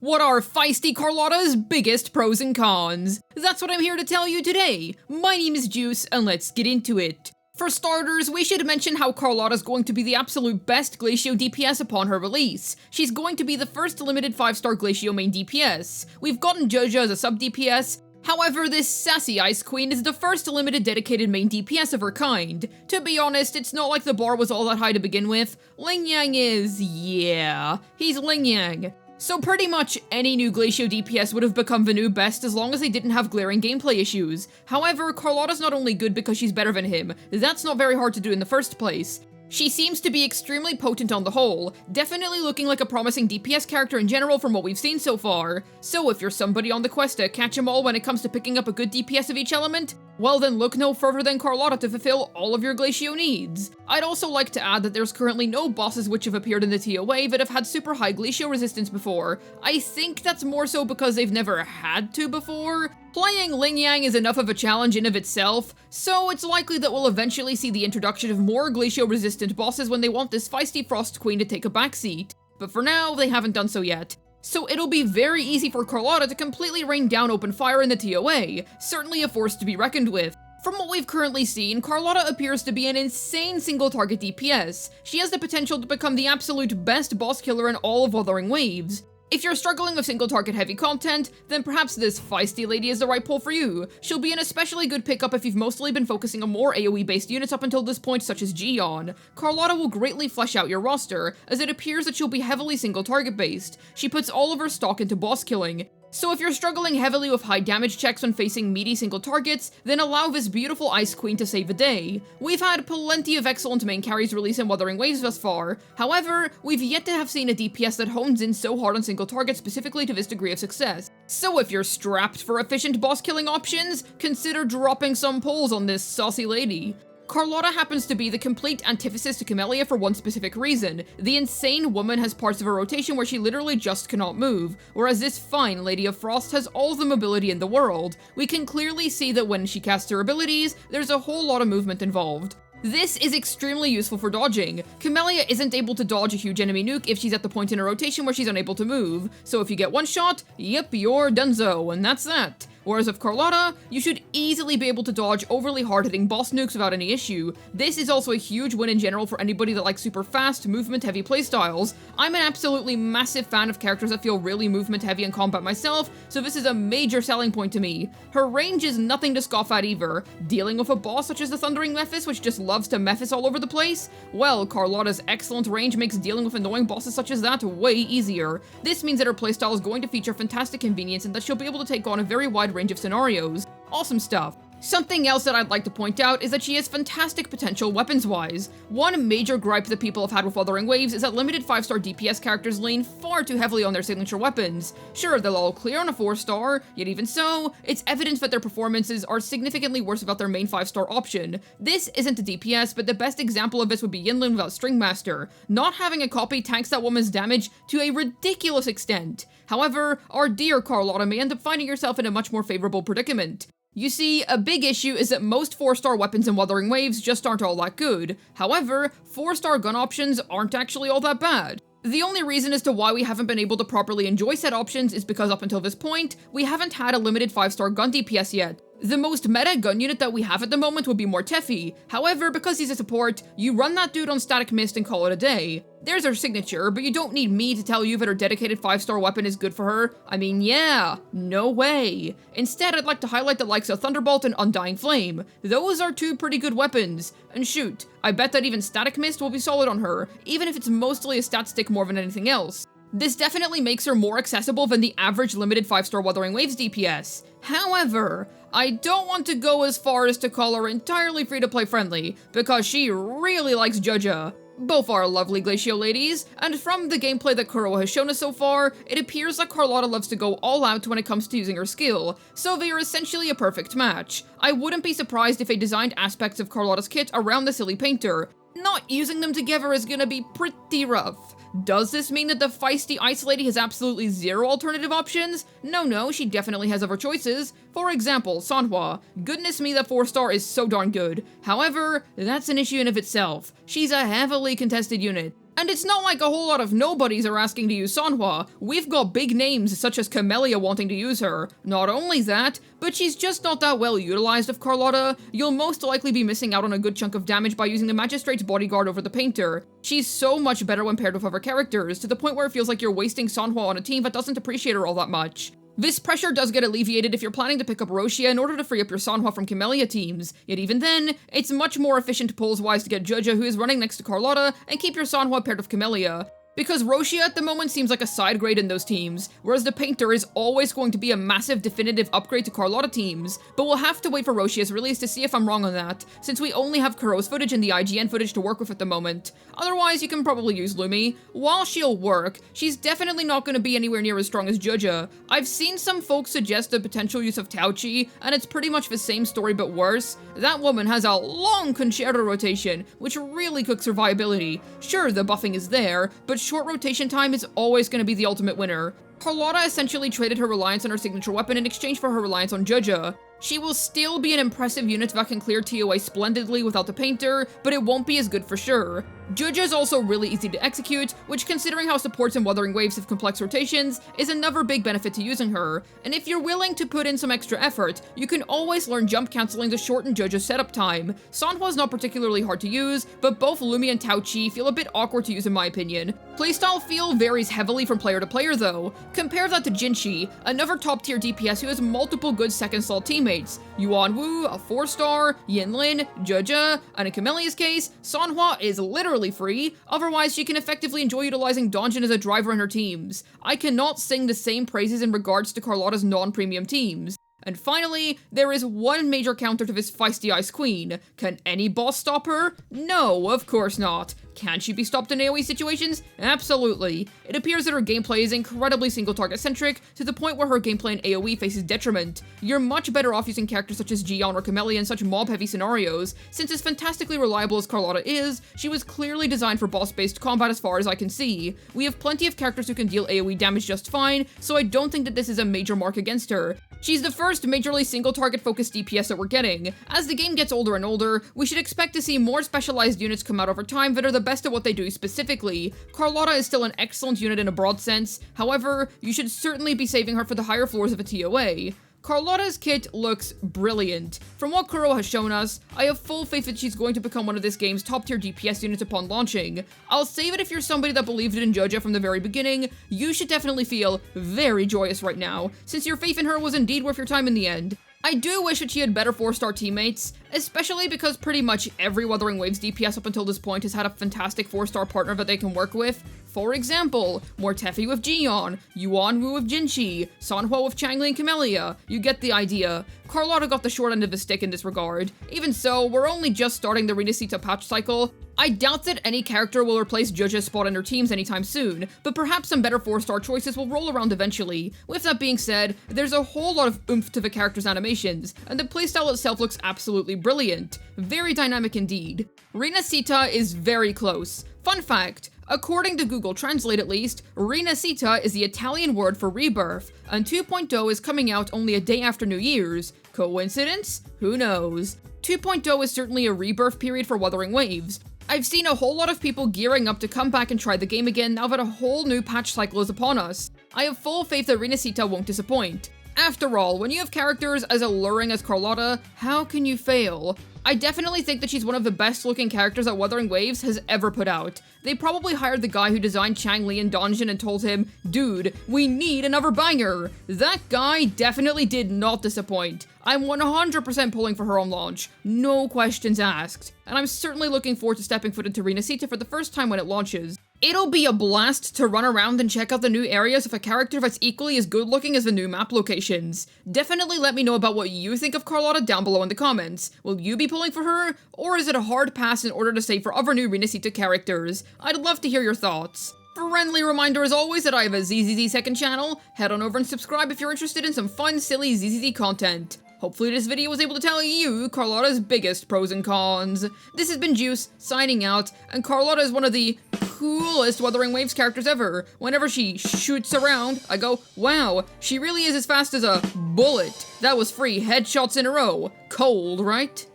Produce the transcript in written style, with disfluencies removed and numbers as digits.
What are feisty Carlotta's biggest pros and cons? That's what I'm here to tell you today. My name is Juice, and let's get into it. For starters, we should mention how Carlotta's going to be the absolute best Glacio DPS upon her release. She's going to be the first limited 5-star Glacio main DPS. We've gotten Zhezhi as a sub DPS. However, this sassy Ice Queen is the first limited dedicated main DPS of her kind. To be honest, it's not like the bar was all that high to begin with. Ling Yang is, yeah, he's Ling Yang. So pretty much any new Glacio DPS would have become the new best as long as they didn't have glaring gameplay issues. However, Carlotta's not only good because she's better than him, that's not very hard to do in the first place. She seems to be extremely potent on the whole, definitely looking like a promising DPS character in general from what we've seen so far. So if you're somebody on the quest to catch 'em all when it comes to picking up a good DPS of each element, well then look no further than Carlotta to fulfill all of your Glacio needs. I'd also like to add that there's currently no bosses which have appeared in the TOA that have had super high Glacio resistance before. I think that's more so because they've never had to before. Playing Ling Yang is enough of a challenge in of itself, so it's likely that we'll eventually see the introduction of more Glacio-resistant bosses when they want this feisty Frost Queen to take a backseat. But for now, they haven't done so yet. So it'll be very easy for Carlotta to completely rain down open fire in the TOA, certainly a force to be reckoned with. From what we've currently seen, Carlotta appears to be an insane single-target DPS. She has the potential to become the absolute best boss killer in all of Wuthering Waves. If you're struggling with single-target heavy content, then perhaps this feisty lady is the right pull for you. She'll be an especially good pickup if you've mostly been focusing on more AoE-based units up until this point, such as Gion. Carlotta will greatly flesh out your roster, as it appears that she'll be heavily single-target based. She puts all of her stock into boss killing. So if you're struggling heavily with high damage checks when facing meaty single targets, then allow this beautiful Ice Queen to save the day. We've had plenty of excellent main carries release in Wuthering Waves thus far. However, we've yet to have seen a DPS that hones in so hard on single targets specifically to this degree of success. So if you're strapped for efficient boss killing options, consider dropping some pulls on this saucy lady. Carlotta happens to be the complete antithesis to Camellia for one specific reason. The insane woman has parts of her rotation where she literally just cannot move, whereas this fine Lady of Frost has all the mobility in the world. We can clearly see that when she casts her abilities, there's a whole lot of movement involved. This is extremely useful for dodging. Camellia isn't able to dodge a huge enemy nuke if she's at the point in her rotation where she's unable to move, so if you get one shot, yep, you're donezo, and that's that. Whereas with Carlotta, you should easily be able to dodge overly hard-hitting boss nukes without any issue. This is also a huge win in general for anybody that likes super fast, movement-heavy playstyles. I'm an absolutely massive fan of characters that feel really movement-heavy in combat myself, so this is a major selling point to me. Her range is nothing to scoff at either. Dealing with a boss such as the Thundering Mephis, which just loves to Mephis all over the place? Well, Carlotta's excellent range makes dealing with annoying bosses such as that way easier. This means that her playstyle is going to feature fantastic convenience and that she'll be able to take on a very wide range of scenarios. Awesome stuff. Something else that I'd like to point out is that she has fantastic potential weapons-wise. One major gripe that people have had with Wuthering Waves is that limited 5-star DPS characters lean far too heavily on their signature weapons. Sure, they'll all clear on a 4-star, yet even so, it's evident that their performances are significantly worse without their main 5-star option. This isn't a DPS, but the best example of this would be Yinlin without Stringmaster. Not having a copy tanks that woman's damage to a ridiculous extent. However, our dear Carlotta may end up finding herself in a much more favorable predicament. You see, a big issue is that most 4-star weapons in Wuthering Waves just aren't all that good. However, 4-star gun options aren't actually all that bad. The only reason as to why we haven't been able to properly enjoy said options is because up until this point, we haven't had a limited 5-star gun DPS yet. The most meta gun unit that we have at the moment would be Mortefi. However, because he's a support, you run that dude on Static Mist and call it a day. There's her signature, but you don't need me to tell you that her dedicated 5-star weapon is good for her. I mean, yeah, no way. Instead, I'd like to highlight the likes of Thunderbolt and Undying Flame. Those are two pretty good weapons. And shoot, I bet that even Static Mist will be solid on her, even if it's mostly a stat stick more than anything else. This definitely makes her more accessible than the average limited 5-star Wuthering Waves DPS. However, I don't want to go as far as to call her entirely free-to-play friendly, because she really likes Zhezhi. Both are lovely Glacio ladies, and from the gameplay that Kurowa has shown us so far, it appears that Carlotta loves to go all out when it comes to using her skill, so they are essentially a perfect match. I wouldn't be surprised if they designed aspects of Carlotta's kit around the silly painter. Not using them together is gonna be pretty rough. Does this mean that the feisty Ice Lady has absolutely zero alternative options? No, she definitely has other choices. For example, Sanhua. Goodness me, that 4-star is so darn good. However, that's an issue in of itself. She's a heavily contested unit. And it's not like a whole lot of nobodies are asking to use Sanhua. We've got big names such as Camellia wanting to use her. Not only that, but she's just not that well utilized of Carlotta. You'll most likely be missing out on a good chunk of damage by using the Magistrate's Bodyguard over the Painter. She's so much better when paired with other characters, to the point where it feels like you're wasting Sanhua on a team that doesn't appreciate her all that much. This pressure does get alleviated if you're planning to pick up Roshia in order to free up your Sanhua from Camellia teams, yet even then, it's much more efficient polls-wise to get Zhezhi, who is running next to Carlotta, and keep your Sanhua paired with Camellia. Because Roshia at the moment seems like a side grade in those teams, whereas the Painter is always going to be a massive definitive upgrade to Carlotta teams, but we'll have to wait for Roshia's release to see if I'm wrong on that, since we only have Kuro's footage and the IGN footage to work with at the moment. Otherwise, you can probably use Lumi. While she'll work, she's definitely not going to be anywhere near as strong as Zhezhi. I've seen some folks suggest the potential use of Taochi, and it's pretty much the same story but worse. That woman has a long concerto rotation, which really cooks her viability. Sure, the buffing is there, but short rotation time is always going to be the ultimate winner. Carlotta essentially traded her reliance on her signature weapon in exchange for her reliance on Zhezhi. She will still be an impressive unit that can clear TOA splendidly without the Painter, but it won't be as good for sure. Zhezhi is also really easy to execute, which, considering how supports and Wuthering Waves have complex rotations, is another big benefit to using her. And if you're willing to put in some extra effort, you can always learn jump cancelling to shorten Zhezhi's setup time. Sanhua is not particularly hard to use, but both Lumi and Taochi feel a bit awkward to use in my opinion. Playstyle feel varies heavily from player to player though. Compare that to Jinshi, another top tier DPS who has multiple good second slot teammates. Yuan Wu, a 4-star, Yinlin, Zhezhi, and in Camellia's case, Sanhua is literally free, otherwise she can effectively enjoy utilizing Donjin as a driver in her teams. I cannot sing the same praises in regards to Carlotta's non-premium teams. And finally, there is one major counter to this feisty Ice Queen. Can any boss stop her? No, of course not. Can she be stopped in AoE situations? Absolutely. It appears that her gameplay is incredibly single-target centric, to the point where her gameplay in AoE faces detriment. You're much better off using characters such as Gion or Camellia in such mob-heavy scenarios. Since as fantastically reliable as Carlotta is, she was clearly designed for boss-based combat as far as I can see. We have plenty of characters who can deal AoE damage just fine, so I don't think that this is a major mark against her. She's the first majorly single-target focused DPS that we're getting. As the game gets older and older, we should expect to see more specialized units come out over time that are the best at what they do specifically. Carlotta is still an excellent unit in a broad sense, however, you should certainly be saving her for the higher floors of a TOA. Carlotta's kit looks brilliant. From what Kuro has shown us, I have full faith that she's going to become one of this game's top tier DPS units upon launching. I'll say that if you're somebody that believed in Zhezhi from the very beginning, you should definitely feel very joyous right now, since your faith in her was indeed worth your time in the end. I do wish that she had better 4-star teammates, especially because pretty much every Wuthering Waves DPS up until this point has had a fantastic 4-star partner that they can work with. For example, Mortefi with Gion, Yuan Wu with Jinshi, Sanhua with Changli and Camellia. You get the idea. Carlotta got the short end of the stick in this regard. Even so, we're only just starting the Rinascita patch cycle. I doubt that any character will replace Zhezhi's spot in their teams anytime soon, but perhaps some better 4-star choices will roll around eventually. With that being said, there's a whole lot of oomph to the character's animations, and the playstyle itself looks absolutely brilliant. Very dynamic indeed. Rinascita is very close. Fun fact, according to Google Translate at least, Rinascita is the Italian word for rebirth, and 2.0 is coming out only a day after New Year's. Coincidence? Who knows? 2.0 is certainly a rebirth period for Wuthering Waves. I've seen a whole lot of people gearing up to come back and try the game again now that a whole new patch cycle is upon us. I have full faith that Rinascita won't disappoint. After all, when you have characters as alluring as Carlotta, how can you fail? I definitely think that she's one of the best looking characters that Wuthering Waves has ever put out. They probably hired the guy who designed Changli in Donjin and told him, dude, we need another banger. That guy definitely did not disappoint. I'm 100% pulling for her on launch, no questions asked. And I'm certainly looking forward to stepping foot into Rinascita for the first time when it launches. It'll be a blast to run around and check out the new areas with a character that's equally as good looking as the new map locations. Definitely let me know about what you think of Carlotta down below in the comments. Will you be pulling for her, or is it a hard pass in order to save for other new Rinascita characters? I'd love to hear your thoughts. Friendly reminder as always that I have a ZZZ second channel. Head on over and subscribe if you're interested in some fun, silly ZZZ content. Hopefully this video was able to tell you Carlotta's biggest pros and cons. This has been Juice, signing out, and Carlotta is one of the coolest Wuthering Waves characters ever. Whenever she shoots around, I go, wow, she really is as fast as a bullet. That was 3 headshots in a row. Cold, right?